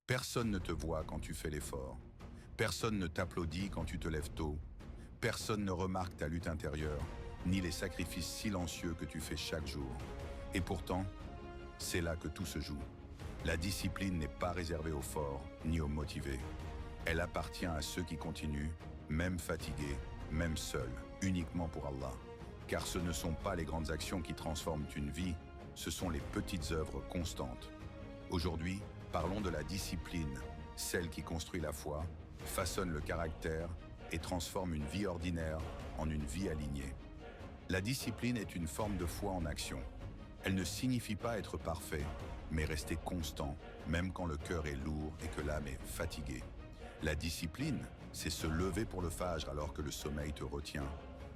Personne ne te voit quand tu fais l'effort. Personne ne t'applaudit quand tu te lèves tôt. Personne ne remarque ta lutte intérieure, ni les sacrifices silencieux que tu fais chaque jour. Et pourtant, c'est là que tout se joue. La discipline n'est pas réservée aux forts, ni aux motivés. Elle appartient à ceux qui continuent, même fatigués, même seuls, uniquement pour Allah. Car ce ne sont pas les grandes actions qui transforment une vie, ce sont les petites œuvres constantes. Aujourd'hui, parlons de la discipline, celle qui construit la foi, façonne le caractère et transforme une vie ordinaire en une vie alignée. La discipline est une forme de foi en action. Elle ne signifie pas être parfait, mais rester constant, même quand le cœur est lourd et que l'âme est fatiguée. La discipline, c'est se lever pour le fajr alors que le sommeil te retient.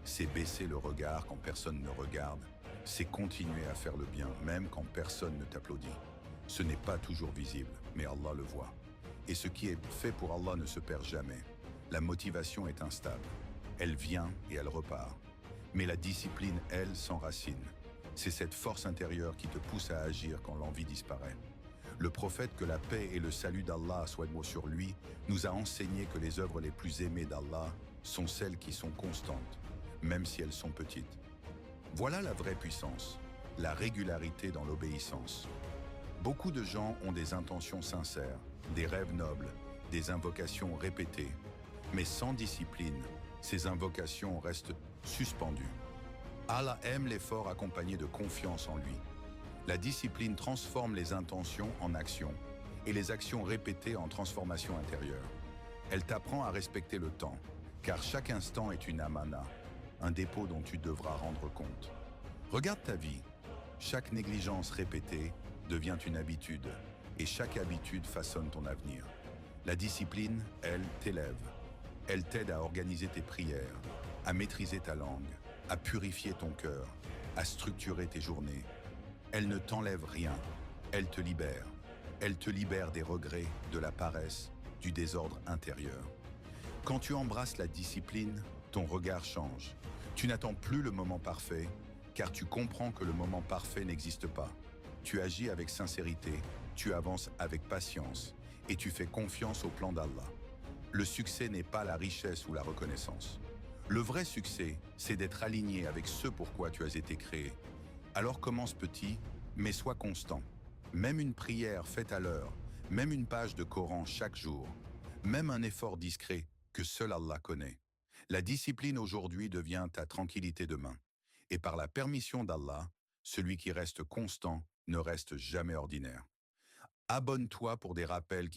C'est baisser le regard quand personne ne regarde. C'est continuer à faire le bien, même quand personne ne t'applaudit. Ce n'est pas toujours visible, mais Allah le voit. Et ce qui est fait pour Allah ne se perd jamais. La motivation est instable. Elle vient et elle repart. Mais la discipline, elle, s'enracine. C'est cette force intérieure qui te pousse à agir quand l'envie disparaît. Le prophète, que la paix et le salut d'Allah soient sur lui, nous a enseigné que les œuvres les plus aimées d'Allah sont celles qui sont constantes, même si elles sont petites. Voilà la vraie puissance, la régularité dans l'obéissance. Beaucoup de gens ont des intentions sincères, des rêves nobles, des invocations répétées. Mais sans discipline, ces invocations restent suspendues. Allah aime l'effort accompagné de confiance en lui. La discipline transforme les intentions en actions et les actions répétées en transformation intérieure. Elle t'apprend à respecter le temps, car chaque instant est une amana, un dépôt dont tu devras rendre compte. Regarde ta vie. Chaque négligence répétée devient une habitude, et chaque habitude façonne ton avenir. La discipline, elle, t'élève. Elle t'aide à organiser tes prières, à maîtriser ta langue, à purifier ton cœur, à structurer tes journées. Elle ne t'enlève rien, elle te libère. Elle te libère des regrets, de la paresse, du désordre intérieur. Quand tu embrasses la discipline, ton regard change. Tu n'attends plus le moment parfait, car tu comprends que le moment parfait n'existe pas. Tu agis avec sincérité, tu avances avec patience, et tu fais confiance au plan d'Allah. Le succès n'est pas la richesse ou la reconnaissance. Le vrai succès, c'est d'être aligné avec ce pourquoi tu as été créé. Alors commence petit, mais sois constant. Même une prière faite à l'heure, même une page de Coran chaque jour, même un effort discret que seul Allah connaît. La discipline aujourd'hui devient ta tranquillité demain. Et par la permission d'Allah, celui qui reste constant ne reste jamais ordinaire. Abonne-toi pour des rappels qui